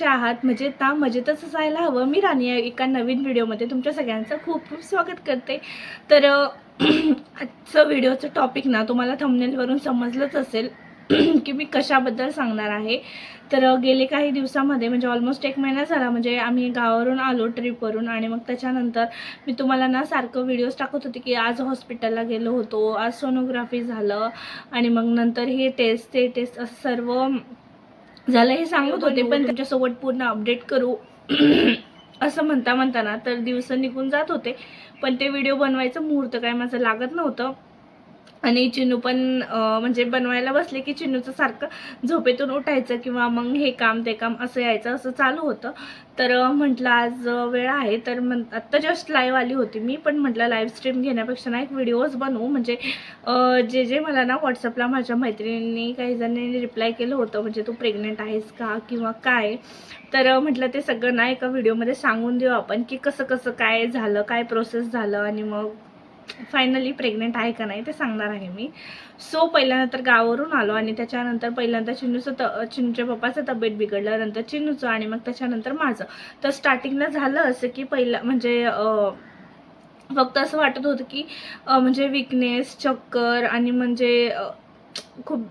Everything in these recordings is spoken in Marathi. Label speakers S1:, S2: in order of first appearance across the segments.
S1: कशा आहात? मजेत ना? मजेतच असायला हवं. मी राणी आहे. एका नवीन व्हिडिओमध्ये तुमच्या सगळ्यांचं खूप खूप स्वागत करते. तर आजचं व्हिडिओचं टॉपिक ना तुम्हाला थंबनेलवरून समजलंच असेल की मी कशाबद्दल सांगणार आहे. तर गेले काही दिवसामध्ये म्हणजे ऑलमोस्ट 1 महिना झाला, म्हणजे आम्ही गावावरून आलो ट्रिपवरून, आणि मग त्याच्यानंतर मी तुम्हाला ना सारखं व्हिडिओज टाकत होते की आज हॉस्पिटलला गेलो होतो, आज सोनोग्राफी झालं, आणि मग नंतर हे टेस्ट ते टेस्ट असं सर्व झालं हे सांगत होते. पण त्याच्यासोबत पूर्ण अपडेट करू असं म्हणता तर दिवस निघून जात होते, पण ते व्हिडिओ बनवायचं मुहूर्त काय माझं लागत नव्हतं. आणि चिन्नू पण म्हणजे बनवायला बसले की चिन्नूचं सारखं झोपेतून उठायचं किंवा मग हे काम ते काम असं यायचं, असं चालू होतं. तर म्हटलं आज वेळ आहे, तर आत्ता जस्ट लाईव्ह आली होती मी, पण म्हटलं लाईव्ह स्ट्रीम घेण्यापेक्षा ना एक व्हिडिओज बनवू. म्हणजे जे मला ना व्हॉट्सअपला माझ्या मैत्रिणींनी काही जणांनी रिप्लाय केलं होतं, म्हणजे तू प्रेग्नेंट आहेस का किंवा काय, तर म्हटलं ते सगळं ना एका व्हिडिओमध्ये सांगून देऊ आपण की कसं कसं काय झालं, काय प्रोसेस झालं, आणि मग फायनली प्रेग्नेंट आहे का नाही ते सांगणार आहे मी. सो पहिल्यांदा तर गावावरून आलो, आणि त्याच्यानंतर पहिल्यांदा चिन्नूच्या पप्पाचं तब्येत बिघडलं, नंतर चिन्नूचं, आणि मग त्याच्यानंतर माझं. तर स्टार्टिंगला झालं असं की पहिला म्हणजे फक्त असं वाटत होतं की म्हणजे विकनेस, चक्कर, आणि म्हणजे खूप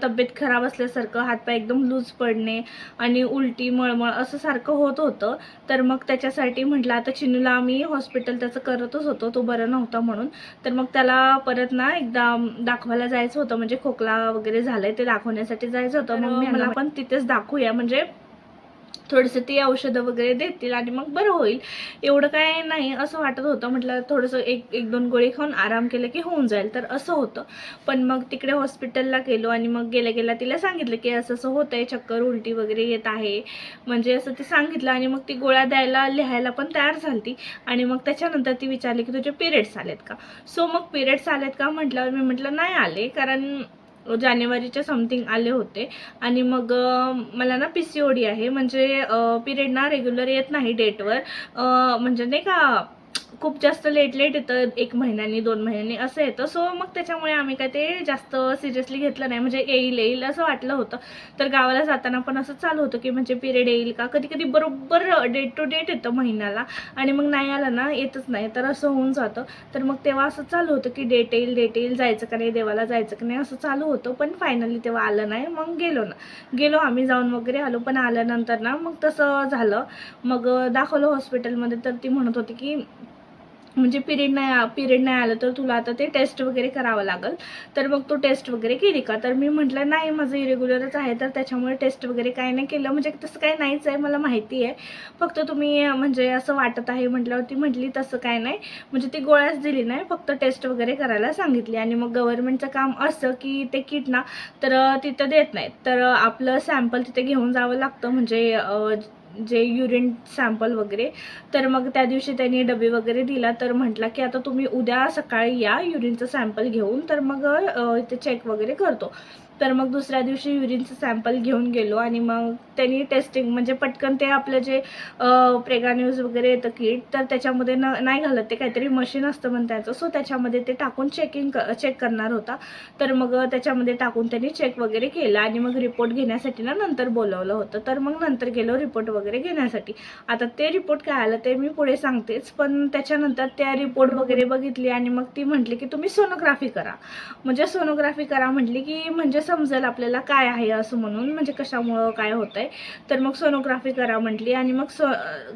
S1: तब्येत खराब असल्यासारखं, हातपाय एकदम लूज पडणे आणि उलटी, मळमळ असं सारखं होत होतं. तर मग त्याच्यासाठी म्हटलं आता चिन्नूला आम्ही हॉस्पिटल त्याचं करतच होतो, तो बरं नव्हता म्हणून. तर मग त्याला परत ना एकदा दाखवायला जायचं होतं, म्हणजे खोकला वगैरे झालंय ते दाखवण्यासाठी जायचं होतं. मग मला पण तिथेच दाखवूया, म्हणजे थोडंसं ती औषधं वगैरे देतील आणि मग बरं होईल, एवढं काय नाही असं वाटत होतं. म्हटलं थोडंसं एक दोन गोळी खाऊन आराम केलं की होऊन जाईल, तर असं होतं. पण मग तिकडे हॉस्पिटलला गेलो, आणि मग गेल्या तिला सांगितलं की असं असं होतंय, चक्कर उलटी वगैरे येत आहे, म्हणजे असं ते सांगितलं. आणि मग ती गोळ्या द्यायला लिहायला पण तयार झाली. आणि मग त्याच्यानंतर ती विचारली की तुझे पिरियड्स आलेत का. सो मग पिरियड्स आलेत का म्हटल्यावर मी म्हटलं नाही आले, कारण जानेवारीच्या समथिंग आले होते. आणि मग मला ना PCOD आहे, म्हणजे पिरियड ना रेग्युलर येत नाही डेटवर, म्हणजे नाही का खूप जास्त लेट येतं, 1 महिन्यानी 2 महिन्यांनी असं येतं. सो मग त्याच्यामुळे आम्ही काय ते जास्त सिरियसली घेतलं नाही, म्हणजे येईल असं वाटलं होतं. तर गावाला जाताना पण असं चालू होतं की म्हणजे पिरियड येईल का, कधी कधी बरोबर डेट टू डेट येतं महिन्याला, आणि मग नाही आलं ना येतच नाही, तर असं होऊन जातं. तर मग तेव्हा असं चालू होतं की डेट येईल, जायचं का नाही, देवाला जायचं का नाही, असं चालू होतं. पण फायनली तेव्हा आलं नाही. मग गेलो आम्ही, जाऊन वगैरे आलो. पण आल्यानंतर ना मग तसं झालं. मग दाखवलं हॉस्पिटलमध्ये, तर ती म्हणत होती की म्हणजे पिरियड नाही आलं तर तुला आता ते टेस्ट वगैरे करावं लागेल. तर मग तो टेस्ट वगैरे केली का, तर मी म्हटलं नाही माझं इरेग्युलरच आहे, तर त्याच्यामुळे टेस्ट वगैरे काय नाही केलं, म्हणजे तसं काही नाहीच आहे, मला माहिती आहे, फक्त तुम्ही म्हणजे असं वाटत आहे म्हटल्यावरती म्हटली तसं काय नाही, म्हणजे ती गोळ्याच दिली नाही, फक्त टेस्ट वगैरे करायला सांगितली. आणि मग गव्हर्नमेंटचं काम असं की ते किट ना तर तिथं देत नाहीत, तर आपलं सॅम्पल तिथे घेऊन जावं लागतं, म्हणजे जे युरिन सॅम्पल वगैरे. तर मग त्या दिवशी त्यांनी डबे वगैरे दिला, तर म्हटला की आता तुम्ही उद्या सकाळी या युरिनचं सॅम्पल घेऊन, तर मग इथे चेक वगैरे करतो. तर मग दुसऱ्या दिवशी युरिनचं सॅम्पल घेऊन गेलो, आणि मग त्यांनी टेस्टिंग म्हणजे पटकन ते आपलं जे प्रेगान्यूज वगैरे येतं किट, तर त्याच्यामध्ये नाही घालत, ते काहीतरी मशीन असतं म्हणतायचं. सो त्याच्यामध्ये ते टाकून चेक करणार होता. तर मग त्याच्यामध्ये टाकून त्यांनी चेक वगैरे केलं, आणि मग रिपोर्ट घेण्यासाठी ना नंतर बोलवलं होतं. तर मग नंतर गेलो रिपोर्ट वगैरे घेण्यासाठी. आता ते रिपोर्ट काय आलं ते मी पुढे सांगतेच, पण त्याच्यानंतर त्या रिपोर्ट वगैरे बघितली, आणि मग ती म्हटली की तुम्ही सोनोग्राफी करा. म्हणजे सोनोग्राफी करा म्हटली की म्हणजे समजेल आपल्याला काय आहे असं म्हणून, म्हणजे कशामुळं काय होतंय. तर मग सोनोग्राफी करा म्हटली. आणि मग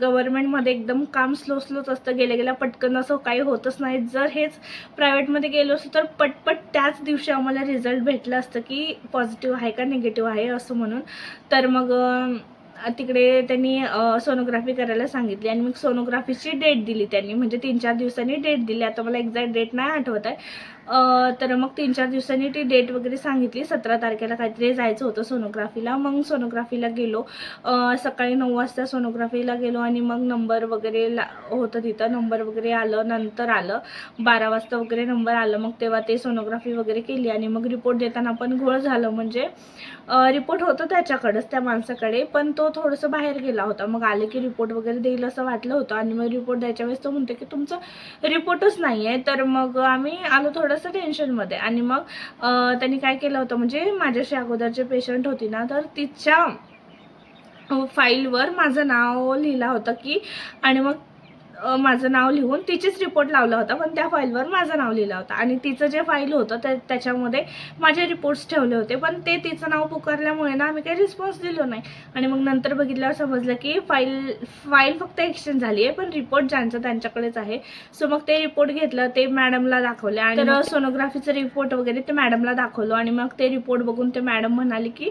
S1: गव्हर्नमेंटमध्ये एकदम काम स्लोच असतं, गेल्या पटकन असं काही होतच नाही. जर हेच प्रायव्हेटमध्ये गेलो असतो तर पटपट त्याच दिवशी आम्हाला रिझल्ट भेटलं असतं की पॉझिटिव्ह आहे का निगेटिव्ह आहे असं म्हणून. तर मग तिकडे त्यांनी सोनोग्राफी करायला सांगितली, आणि मग सोनोग्राफीची डेट दिली त्यांनी, म्हणजे 3-4 दिवसांनी डेट दिली. आता मला एक्झॅक्ट डेट नाही आठवत आहे. तर मग 3-4 दिवसांनी ती डेट वगैरे सांगितली. 17 तारखेला काहीतरी जायचं होतं सोनोग्राफीला. मग सोनोग्राफीला गेलो, सकाळी 9 वाजता सोनोग्राफीला गेलो, आणि मग नंबर वगैरे होतं तिथं, नंबर वगैरे आलं, नंतर आलं 12 वाजता वगैरे नंबर आलं. मग तेव्हा ते सोनोग्राफी वगैरे केली, आणि मग रिपोर्ट देताना पण घोळ झालं, म्हणजे रिपोर्ट होतं त्याच्याकडेच, त्या माणसाकडे, पण तो थोडंसं बाहेर गेला होता. मग आले की रिपोर्ट वगैरे देईल असं वाटलं होतं, आणि मग रिपोर्ट द्यायच्या वेळेस तो म्हणतो की तुमचं रिपोर्टच नाही आहे. तर मग आम्ही आलो थोडंसं टेन्शनमध्ये. आणि मग त्यांनी काय केलं होतं, म्हणजे माझ्याशी अगोदरचे पेशंट होती ना, तर तिच्या फाईलवर माझं नाव लिहिलं होतं की, आणि मग माझं नाव लिहून तिचीच रिपोर्ट लावला होता, पण त्या फाईलवर माझं नाव लिहिलं होतं आणि तिचं जे फाईल होतं त्याच्यामध्ये माझे रिपोर्ट्स ठेवले होते, पण ते तिचं नाव पुकारल्यामुळे ना आम्ही काही रिस्पॉन्स दिलो नाही. आणि मग नंतर बघितल्यावर समजलं की फाईल फक्त एक्सचेंज झाली आहे, पण रिपोर्ट ज्यांचं त्यांच्याकडेच आहे. सो मग ते रिपोर्ट घेतलं, ते मॅडमला दाखवले आणि तर सोनोग्राफीचं रिपोर्ट वगैरे ते मॅडमला दाखवलं आणि मग ते रिपोर्ट बघून ते मॅडम म्हणाली की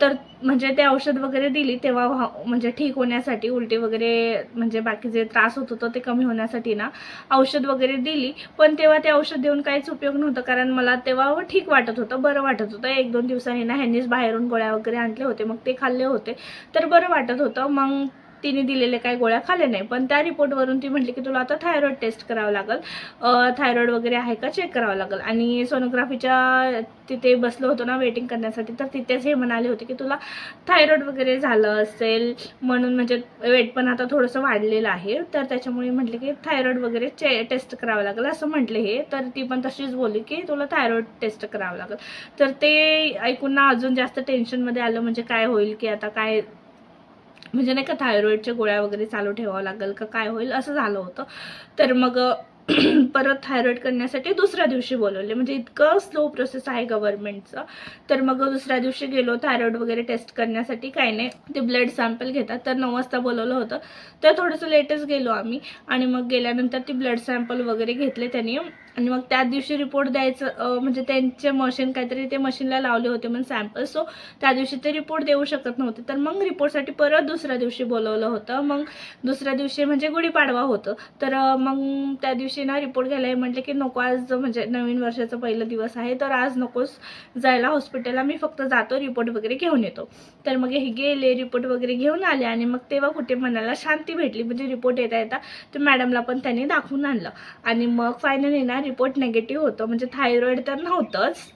S1: तर म्हणजे ते औषध वगैरे दिली तेव्हा म्हणजे ठीक होण्यासाठी, उलटी वगैरे म्हणजे बाकी जे त्रास होत होतं ते कमी होण्यासाठी ना औषध वगैरे दिली, पण तेव्हा ते औषध देऊन काहीच उपयोग नव्हता, कारण मला तेव्हा ठीक वाटत होतं, बरं वाटत होतं. 1-2 दिवसांनी ना ह्यांनीच बाहेरून गोळ्या वगैरे आणले होते, मग ते खाल्ले होते तर बरं वाटत होतं. मग तिने दिलेले काही गोळ्या खाल्ल्या नाही, पण त्या रिपोर्टवरून ती म्हटली की तुला आता थायरॉईड टेस्ट करावं लागेल, थायरॉईड वगैरे आहे का चेक करावं लागेल. आणि सोनोग्राफीच्या तिथे बसलो होतो ना वेटिंग करण्यासाठी, तर तिथेच हे म्हणाले होते की तुला थायरॉईड वगैरे झालं असेल म्हणून, म्हणजे वेट पण आता थोडंसं वाढलेलं आहे, तर त्याच्यामुळे म्हटले की थायरॉईड वगैरे टेस्ट करावं लागेल असं म्हटले हे. तर ती पण तशीच बोलली की तुला थायरॉईड टेस्ट करावं लागेल. तर ते ऐकून ना अजून जास्त टेन्शनमध्ये आलं, म्हणजे काय होईल की आता काय, म्हणजे नाही का थायरॉईडच्या गोळ्या वगैरे चालू ठेवावं लागेल का काय होईल असं झालं होतं. तर मग परत थायरॉईड करण्यासाठी दुसऱ्या दिवशी बोलवले, म्हणजे इतकं स्लो प्रोसेस आहे गव्हर्नमेंटचं. तर मग दुसऱ्या दिवशी गेलो थायरॉईड वगैरे टेस्ट करण्यासाठी, काही नाही ते ब्लड सॅम्पल घेतात, तर 9 वाजता बोलवलं होतं, तर थोडंसं लेटच गेलो आम्ही. आणि मग गेल्यानंतर ती ब्लड सॅम्पल वगैरे घेतले त्यांनी, आणि मग त्या दिवशी रिपोर्ट द्यायचं, म्हणजे त्यांचे मशीन काहीतरी ते मशीनला लावले होते मग सॅम्पल, सो त्या दिवशी ते रिपोर्ट देऊ शकत नव्हते, तर मग रिपोर्टसाठी परत दुसऱ्या दिवशी बोलवलं होतं. मग दुसऱ्या दिवशी म्हणजे गुढीपाडवा होतं, तर मग त्या दिवशी ना रिपोर्ट घ्यायला म्हटले की नको, आज म्हणजे नवीन वर्षाचा पहिला दिवस आहे, तर आज नकोस जायला हॉस्पिटलला, मी फक्त जातो रिपोर्ट वगैरे घेऊन येतो. तर मग हे गेले, रिपोर्ट वगैरे घेऊन आले आणि मग तेव्हा कुठे मनाला शांती भेटली, म्हणजे रिपोर्ट येता येता तर मॅडमला पण त्यांनी दाखवून आणलं. आणि मग फायनली ना रिपोर्ट नेगेटिव्ह होतं, म्हणजे थायरॉईड तर नव्हतंच.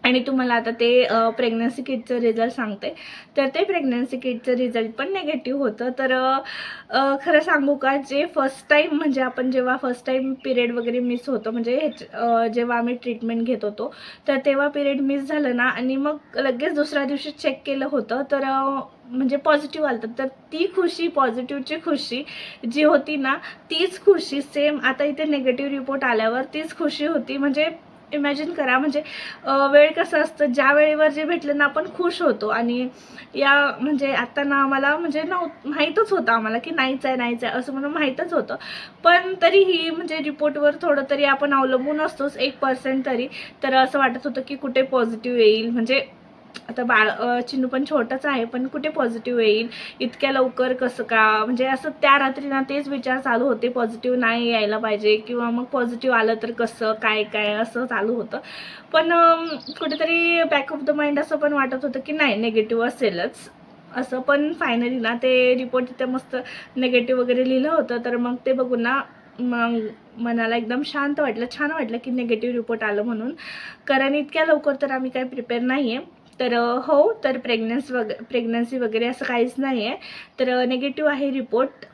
S1: आणि तुम्हाला आता ते प्रेग्नन्सी किटचं रिझल्ट सांगते. तर ते प्रेग्नन्सी किटचं रिझल्ट पण नेगेटिव्ह होतं. तर खरं सांगू का, जे फर्स्ट टाईम म्हणजे आपण जेव्हा फर्स्ट टाईम पिरियड वगैरे मिस होतो, म्हणजे जेव्हा आम्ही ट्रीटमेंट घेत होतो, तर तेव्हा पिरियड मिस झालं ना आणि मग लगेच दुसऱ्या दिवशी चेक केलं होतं, तर म्हणजे पॉझिटिव्ह आलं. तर ती खुशी, पॉझिटिव्हची खुशी जी होती ना, तीच खुशी सेम आता इथे नेगेटिव्ह रिपोर्ट आल्यावर तीच खुशी होती. म्हणजे इमॅजिन करा, म्हणजे वेळ कसं असतं, ज्या वेळेवर जे भेटलं ना आपण खुश होतो. आणि या म्हणजे आता ना आम्हाला म्हणजे माहीतच होतं आम्हाला की नाहीच आहे असं म्हणून माहीतच होतं, पण तरीही म्हणजे रिपोर्टवर थोडं तरी आपण अवलंबून असतोच 1% तरी. तर असं वाटत होतं की कुठे पॉझिटिव्ह येईल, म्हणजे आता चिन्नू पण छोटंच आहे, पण कुठे पॉझिटिव्ह येईल इतक्या लवकर कसं का, म्हणजे असं त्या रात्री ना तेच विचार चालू होते, पॉझिटिव्ह नाही यायला पाहिजे, किंवा मग पॉझिटिव्ह आलं तर कसं काय काय असं चालू होतं. पण कुठेतरी बॅक ऑफ द माइंड असं पण वाटत होतं की नाही नेगेटिव्ह असेलच असं. पण फायनली ना ते रिपोर्ट तिथे मस्त नेगेटिव्ह वगैरे लिहिलं होतं, तर मग ते बघून ना मग मनाला एकदम शांत वाटलं, छान वाटलं की नेगेटिव्ह रिपोर्ट आलं म्हणून, कारण इतक्या लवकर तर आम्ही काही प्रिपेअर नाही आहे. तर हो, तर प्रेग्नन्सी वगैरे असं काहीच नाही आहे, तर नेगेटिव्ह आहे रिपोर्ट.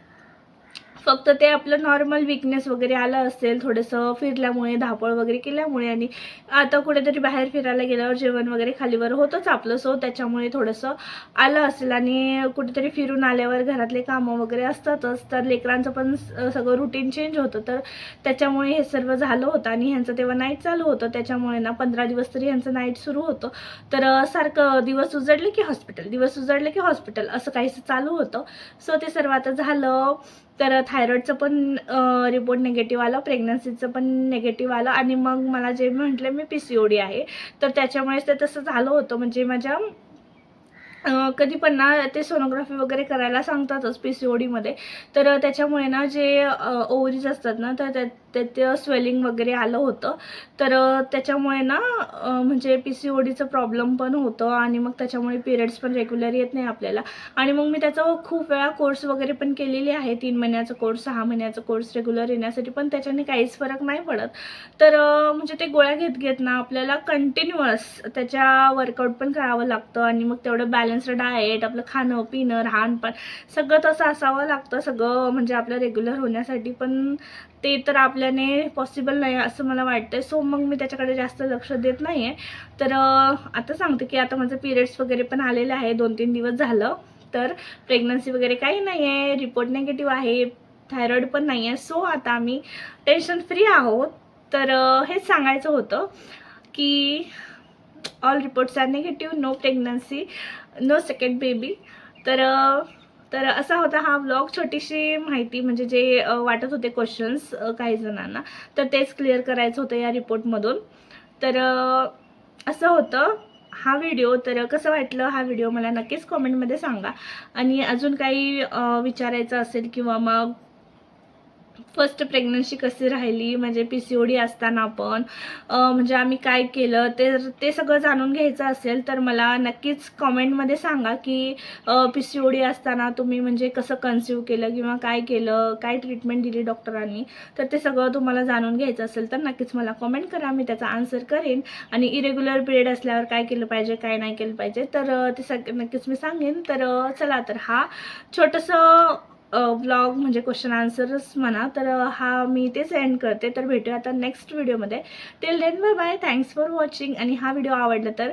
S1: फक्त ते आपलं नॉर्मल विकनेस वगैरे आलं असेल, थोडंसं फिरल्यामुळे, धावपळ वगैरे केल्यामुळे, आणि आता कुठेतरी बाहेर फिरायला गेल्यावर जेवण वगैरे खालीवर होतंच आपलं, सो त्याच्यामुळे थोडंसं आलं असेल. आणि कुठेतरी फिरून आल्यावर घरातले कामं वगैरे असतातच, तर लेकरांचं पण सगळं रुटीन चेंज होतं, तर त्याच्यामुळे हे सर्व झालं होतं. आणि ह्यांचं तेव्हा नाईट चालू होतं, त्याच्यामुळे ना 15 दिवस तरी ह्यांचं नाईट सुरू होतं, तर सारखं दिवस उजडले की हॉस्पिटल, दिवस उजडले की हॉस्पिटल असं काहीसं चालू होतं. सो ते सर्व आता झालं. तर थायरॉईडचं पण रिपोर्ट निगेटिव्ह आलं, प्रेग्नन्सीचं पण निगेटिव्ह आलं, आणि मग मला जे म्हटलं मी PCOD आहे, तर त्याच्यामुळेच ते तसं झालं होतं. म्हणजे माझ्या कधी पण ना ते सोनोग्राफी वगैरे करायला सांगतातच PCODमध्ये, तर त्याच्यामुळे ना जे ओव्हरीज असतात ना, तर त्यात स्वेलिंग वगैरे आलं होतं, तर त्याच्यामुळे ना म्हणजे PCODचं प्रॉब्लेम पण होतं, आणि मग त्याच्यामुळे पिरियड्स पण रेग्युलर येत नाही आपल्याला. आणि मग मी त्याचा खूप वेळा कोर्स वगैरे पण केलेली आहे, 3 महिन्याचा कोर्स, 6 महिन्याचा कोर्स रेग्युलर येण्यासाठी, पण त्याच्याने काहीच फरक नाही पडत. तर म्हणजे ते गोळ्या घेत ना आपल्याला कंटिन्युअस त्याच्या वर्कआउट पण करावं लागतं, आणि मग तेवढं बॅलन्स्ड डाएट, आपलं खाणं पिणं राहणपण सगळं तसं असावं लागतं, सगळं म्हणजे आपलं रेग्युलर होण्यासाठी. पण ते तर आपल्याने पॉसिबल नाही असं मला वाटतं. सो मग मी त्याच्याकडे जास्त लक्ष देत नाही आहे. तर आता सांगते की आता माझं पिरियड्स वगैरे पण आलेले आहे, 2-3 दिवस झालं. तर प्रेग्नन्सी वगैरे काही नाही आहे, रिपोर्ट निगेटिव्ह आहे, थायरॉईड पण नाही आहे. सो आता आम्ही टेन्शन फ्री आहोत. तर हेच सांगायचं होतं की all reports are negative, no pregnancy, no second baby. तर असा होता हा व्लॉग. छोटीशी माहिती म्हणजे जे वाटत होते क्वेश्चन्स काही जणांना, तर तेच क्लिअर करायचं होतं या रिपोर्टमधून. तर असं होतं हा व्हिडिओ. तर कसं वाटलं हा व्हिडिओ मला नक्कीच कॉमेंटमध्ये सांगा. आणि अजून काही विचारायचं असेल किंवा मग फर्स्ट प्रेग्नन्सी कशी राहिली, म्हणजे PCOD असताना पण म्हणजे आम्ही काय केलं ते सगळं जाणून घ्यायचं असेल तर मला नक्कीच कॉमेंटमध्ये सांगा की PCOD असताना तुम्ही म्हणजे कसं कन्सिव्ह केलं किंवा काय केलं, काय ट्रीटमेंट दिली डॉक्टरांनी. तर ते सगळं तुम्हाला जाणून घ्यायचं असेल तर नक्कीच मला कॉमेंट करा, मी त्याचा आन्सर करेन. आणि इरेग्युलर पिरियड असल्यावर काय केलं पाहिजे, काय नाही केलं पाहिजे, तर ते नक्कीच मी सांगेन. तर चला, तर हा छोटंसं व्लॉग म्हणजे क्वेश्चन आन्सरच म्हणा, तर हा मी इथेच एंड करते. तर भेटूया आता नेक्स्ट व्हिडिओमध्ये. Till then bye bye, thanks for watching. आणि हा व्हिडिओ आवडला तर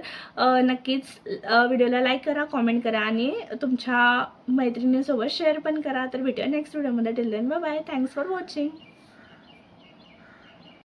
S1: नक्कीच व्हिडिओला लाईक करा, कॉमेंट करा आणि तुमच्या मैत्रिणींसोबत शेअर पण करा. तर भेटूया नेक्स्ट व्हिडिओमध्ये. Till then bye bye, thanks for watching.